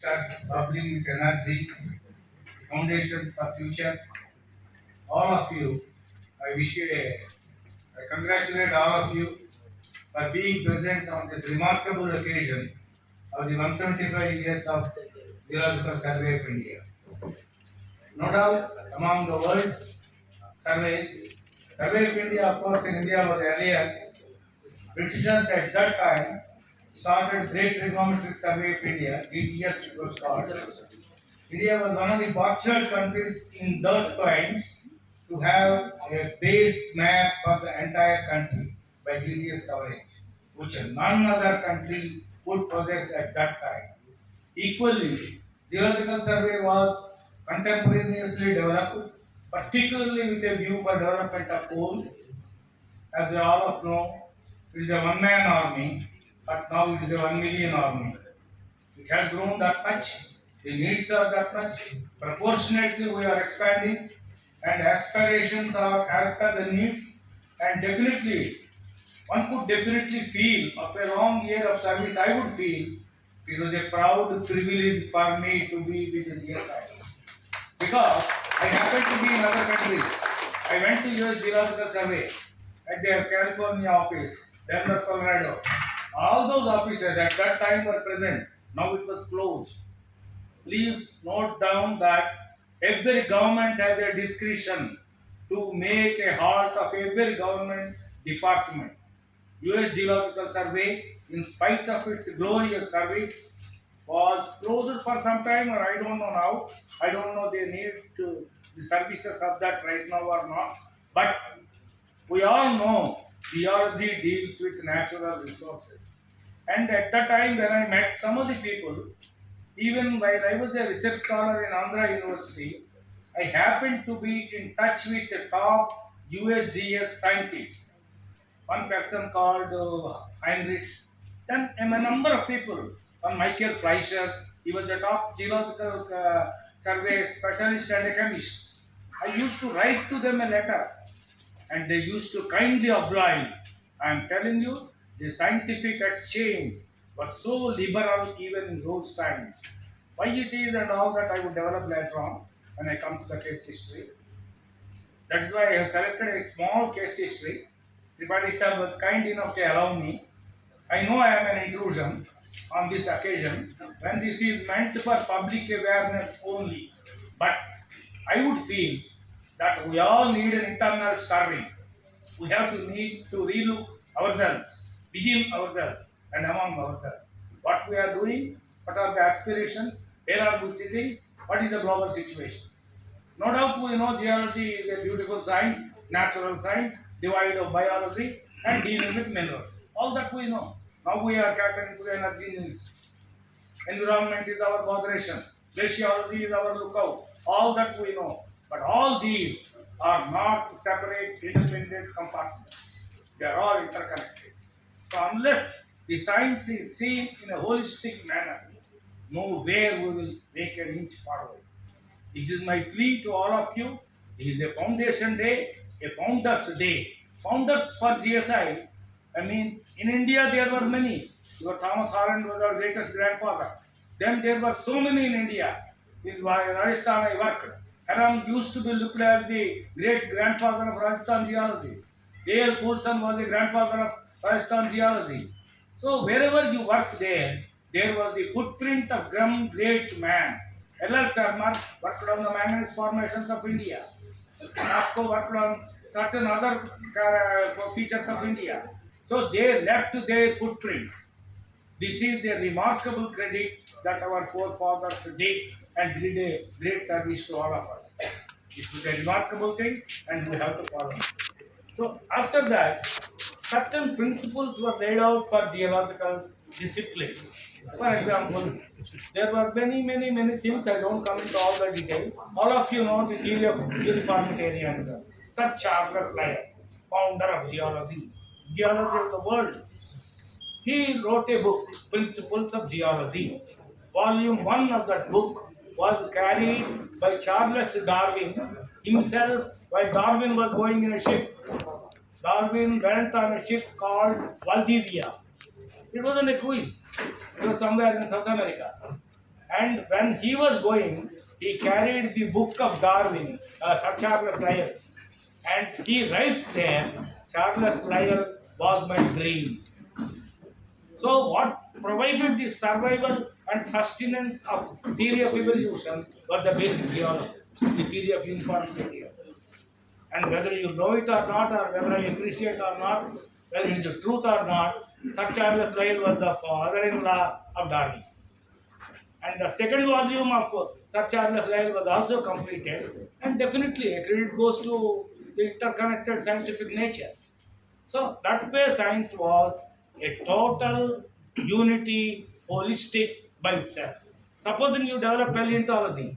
Stars bubbling with energy, foundation for future. All of you, I wish you I congratulate all of you for being present on this remarkable occasion of the 175 years of Geological Survey of India. No doubt, among the world's surveys, Survey of India, of course, in India was earlier. Britishers at that time started Great Trigonometric Survey of India, GTS it was called. India was one of the fortunate countries in those times to have a base map for the entire country by GTS coverage, which none other country could possess at that time. Equally, geological survey was contemporaneously developed, particularly with a view for development of coal. As we all of know, it is a one-man army, but now it is a 1 million army. It has grown that much, the needs are that much, proportionately we are expanding, and aspirations are as per the needs, and definitely, one could definitely feel, after a long year of service, I would feel it was a proud privilege for me to be with GSI. Because I happened to be in other countries. I went to US Geological Survey at their California office, Denver, Colorado. All those offices at that time were present. Now it was closed. Please note down that every government has a discretion to make a halt of every government department. US Geological Survey, in spite of its glorious service, was closed for some time, or I don't know now. I don't know they need the services of that right now or not. But we all know geology deals with natural resources. And at the time when I met some of the people, even while I was a research scholar in Andhra University, I happened to be in touch with the top USGS scientists. One person called Heinrich, then a number of people, one Michael Fleischer, he was the top geological survey specialist and a chemist. I used to write to them a letter and they used to kindly oblige. I am telling you, the scientific exchange was so liberal even in those times. Why it is and all that I would develop later on when I come to the case history. That is why I have selected a small case history. Tripathi sir was kind enough to allow me. I know I am an intrusion on this occasion when this is meant for public awareness only. But I would feel that we all need an internal stirring. We have to need to relook ourselves, within ourselves and among ourselves. What we are doing, what are the aspirations, where are we sitting, what is the global situation. No doubt we know geology is a beautiful science, natural science, divide of biology and dealing with minerals. All that we know. Now we are catering to the energy needs. Environment is our moderation. Glaciology is our lookout. All that we know. But all these are not separate, independent compartments. They are all interconnected. So unless the science is seen in a holistic manner, nowhere we will make an inch forward. This is my plea to all of you. This is a foundation day, a founders day. Founders for GSI. I mean, in India there were many. Your Thomas Holland was our greatest grandfather. Then there were so many in India. In Rajasthan I worked. Haram used to be looked as the great grandfather of Rajasthan geology. A.L. Coulson was the grandfather of Rajasthan geology. So wherever you worked there was the footprint of some great man. L.L. Turner worked on the manganese formations of India. Nasco worked on certain other features of India. So they left their footprints. This is a remarkable credit that our forefathers did and did a great service to all of us. It is a remarkable thing and we have to follow. So after that, certain principles were laid out for geological discipline. For example, there were many things. I don't come into all the details. All of you know the theory of uniformitarianism. Sir Charles Lyell, founder of geology, geology of the world. He wrote a book, Principles of Geology. Volume 1 of that book was carried by Charles Darwin himself while Darwin was going in a ship. Darwin went on a ship called Valdivia. It wasn't a cruise. It was somewhere in South America. And when he was going, he carried the book of Darwin, Sir Charles Lyell, and he writes there, Charles Lyell was my dream. So, what provided the survival and sustenance of theory of evolution was the basic geology, the theory of uniform material. And whether you know it or not, or whether you appreciate or not, whether it is the truth or not, Sir Charles Lyell was the father-in-law of Darwin. And the second volume of Sir Charles Lyell was also completed, and definitely a credit goes to the interconnected scientific nature. So that way science was a total unity, holistic by itself. Supposing you develop paleontology,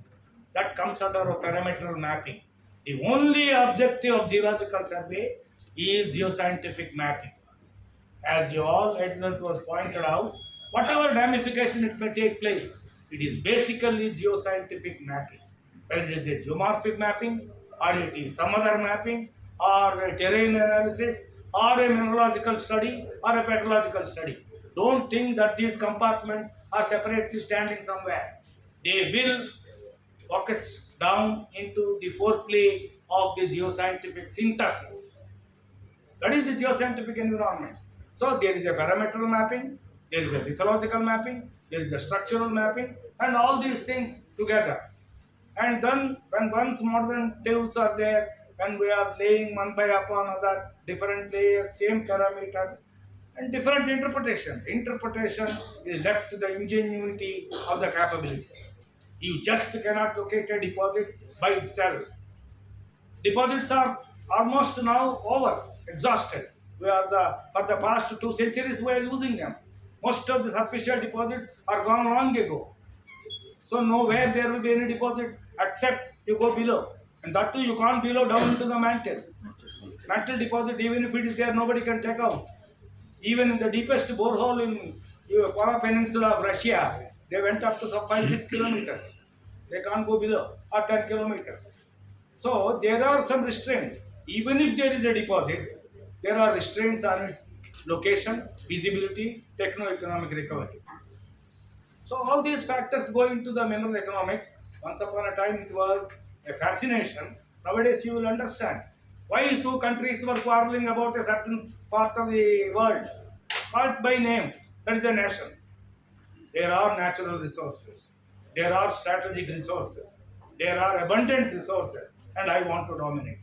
that comes under a parametric mapping. The only objective of geological survey is geoscientific mapping. As you all it was pointed out, whatever ramification it may take place, it is basically geoscientific mapping. Whether it is a geomorphic mapping, or it is some other mapping, or a terrain analysis, or a mineralogical study, or a petrological study. Don't think that these compartments are separately standing somewhere. They will focus down into the foreplay of the geoscientific synthesis. That is the geoscientific environment. So there is a parametric mapping, there is a lithological mapping, there is a structural mapping, and all these things together. And then when once modern tools are there, when we are laying one by upon other, different layers, same parameter, and different interpretation. Interpretation is left to the ingenuity of the capability. You just cannot locate a deposit by itself. Deposits are almost now over, exhausted. We are for the past 2 centuries we are using them. Most of the superficial deposits are gone long ago. So nowhere there will be any deposit except you go below. And that too you can't below down into the mantle. Mantle deposit, even if it is there, nobody can take out. Even in the deepest borehole in Kola Peninsula of Russia, they went up to 5-6 kilometers. They can't go below, or 10 kilometers. So there are some restraints. Even if there is a deposit, there are restraints on its location, feasibility, techno-economic recovery. So all these factors go into the mineral economics. Once upon a time it was a fascination. Nowadays you will understand why two countries were quarreling about a certain part of the world. Called by name, that is a nation. There are natural resources. There are strategic resources. There are abundant resources, and I want to dominate.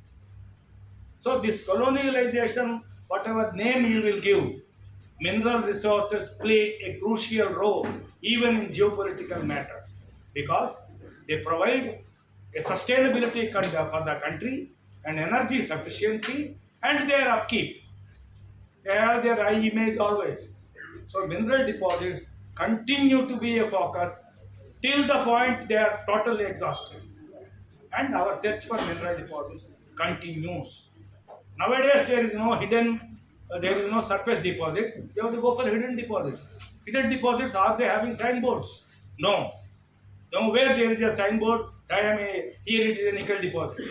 So this colonialization, whatever name you will give, mineral resources play a crucial role even in geopolitical matters because they provide a sustainability for the country and energy sufficiency and their upkeep. They have their high image always. So mineral deposits continue to be a focus till the point they are totally exhausted. And our search for mineral deposits continues. Nowadays there is no there is no surface deposit. You have to go for hidden deposits. Hidden deposits, are they having signboards? No. Nowhere there is a signboard. Here it is a nickel deposit.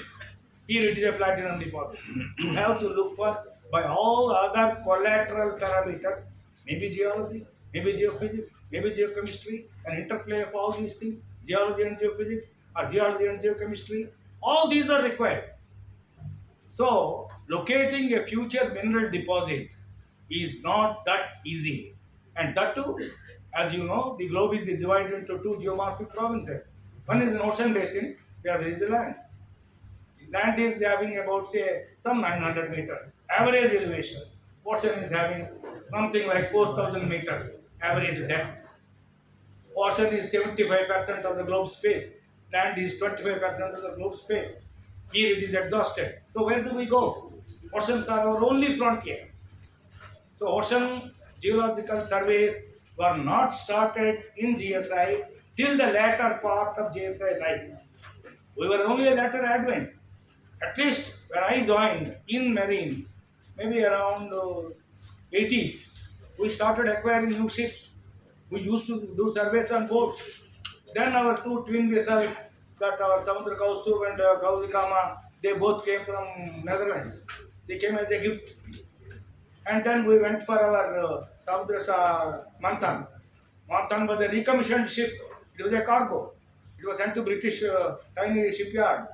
Here it is a platinum deposit. You have to look for by all other collateral parameters, maybe geology, maybe geophysics, maybe geochemistry, an interplay of all these things, geology and geophysics, or geology and geochemistry. All these are required. So, locating a future mineral deposit is not that easy. And that too, as you know, the globe is divided into two geomorphic provinces. One is an ocean basin, the other is the land. Land is having about, say, some 900 meters, average elevation. Ocean is having something like 4,000 meters, average depth. Ocean is 75% of the globe space. Land is 25% of the globe space. Here it is exhausted. So where do we go? Oceans are our only frontier. So ocean geological surveys were not started in GSI till the latter part of GSI life. We were only a latter advent. At least when I joined in marine, maybe around 80s, we started acquiring new ships. We used to do surveys on boats. Then our two twin vessels, that our Samudra Kaustubh and Kausikama, they both came from Netherlands. They came as a gift. And then we went for our Samudra Manthan. Manthan was a recommissioned ship. It was a cargo. It was sent to British tiny shipyard.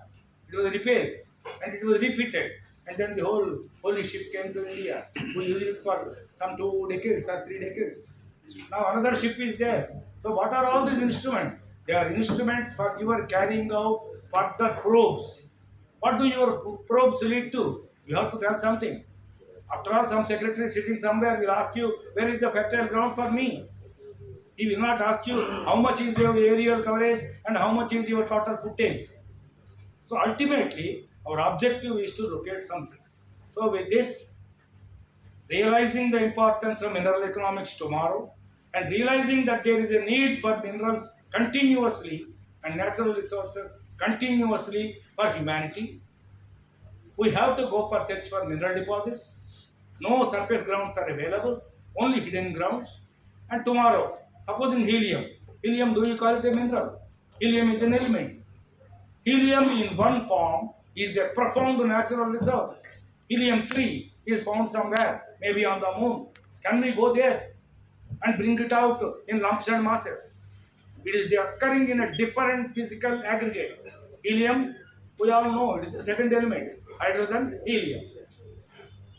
It was repaired and it was refitted. And then the whole holy ship came to India. We used it for some 2 decades or 3 decades. Now another ship is there. So what are all these instruments? They are instruments for your carrying out further probes. What do your probes lead to? You have to tell something. After all, some secretary sitting somewhere will ask you, where is the fertile ground for me? He will not ask you how much is your aerial coverage and how much is your total footage. So ultimately, our objective is to locate something. So with this, realizing the importance of mineral economics tomorrow and realizing that there is a need for minerals continuously and natural resources continuously for humanity, we have to go for search for mineral deposits. No surface grounds are available, only hidden grounds. And tomorrow, supposing helium. Helium, do you call it a mineral? Helium is an element. Helium in one form is a profound natural resource. Helium-3 is found somewhere, maybe on the moon. Can we go there and bring it out in lumps and masses? It is occurring in a different physical aggregate. Helium, we all know, it is the second element. Hydrogen, helium.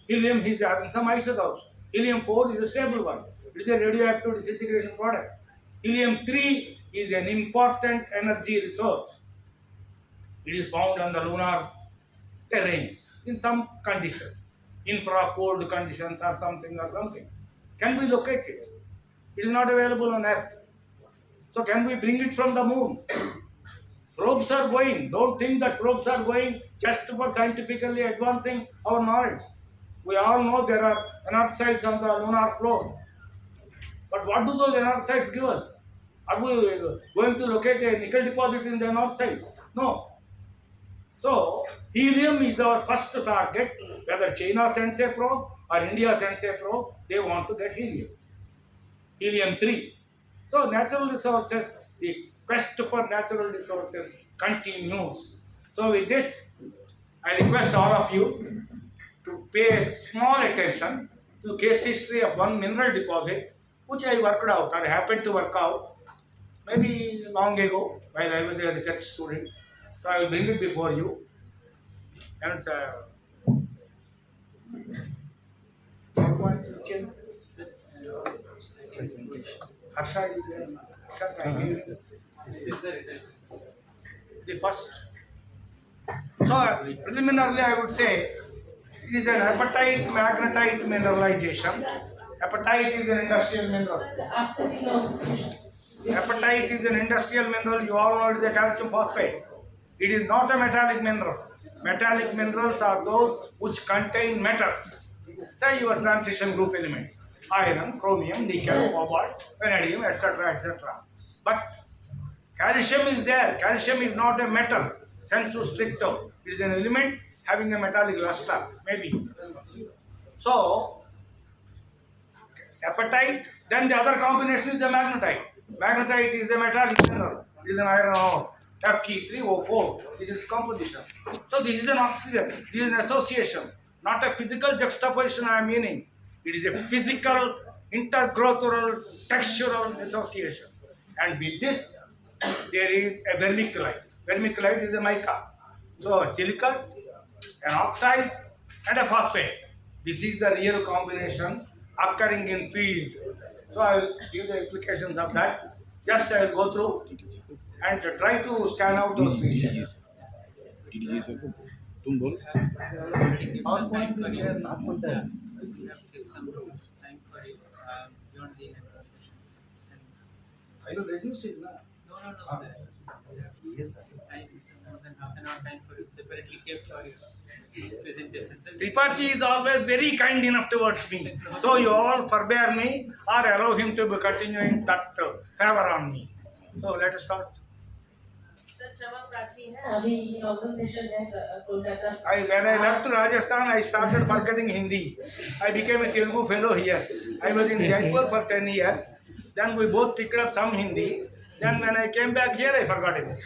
Helium is having some isotopes. Helium-4 is a stable one. It is a radioactive disintegration product. Helium-3 is an important energy resource. It is found on the lunar terrains in some condition, infra-cold conditions or something. Can we locate it? It is not available on Earth. So can we bring it from the moon? Probes are going. Don't think that probes are going just for scientifically advancing our knowledge. We all know there are anorthites on the lunar floor. But what do those anorthites give us? Are we going to locate a nickel deposit in the anorthites? No. So, helium is our first target. Whether China sends a probe or India sends a probe, they want to get helium. Helium-3. So, natural resources, the quest for natural resources continues. So, with this, I request all of you to pay small attention to case history of one mineral deposit which I worked out or happened to work out maybe long ago while I was a research student. So I will bring it before you. And Harsha is there. The first. So preliminarily I would say it is an apatite magnetite mineralization. Apatite is an industrial mineral. Apatite is an industrial mineral. You all know it is a calcium phosphate. It is not a metallic mineral. Metallic minerals are those which contain metals. Say your transition group elements. Iron, chromium, nickel, cobalt, vanadium, etc. etc. But calcium is there. Calcium is not a metal. Sensu stricto. It is an element having a metallic luster, maybe. So, apatite, then the other combination is the magnetite. Magnetite is a metallic mineral. It is an iron ore. Fe3O4 is its composition. So this is an oxygen. This is an association, not a physical juxtaposition I am meaning. It is a physical, intergrowthural, textural association. And with this, there is a vermiculite. Vermiculite is a mica. So a silicate, an oxide, and a phosphate. This is the real combination occurring in field. So I will give the implications of that. Just I will go through and try to scan out those features. तुम बोलो I will reduce it now. No, sir. Yes, sir. Time, more than half an hour time for you separately kept for your presentation. Sir. Tripathi is always very kind enough towards me. So you all forbear me or allow him to be continuing that favor on me. So let us start. अभी inauguration है Kolkata When I left Rajasthan, I started forgetting Hindi. I became a Telugu fellow here. I was in Jaipur for 10 years. Then we both picked up some Hindi. Then when I came back here, I forgot it.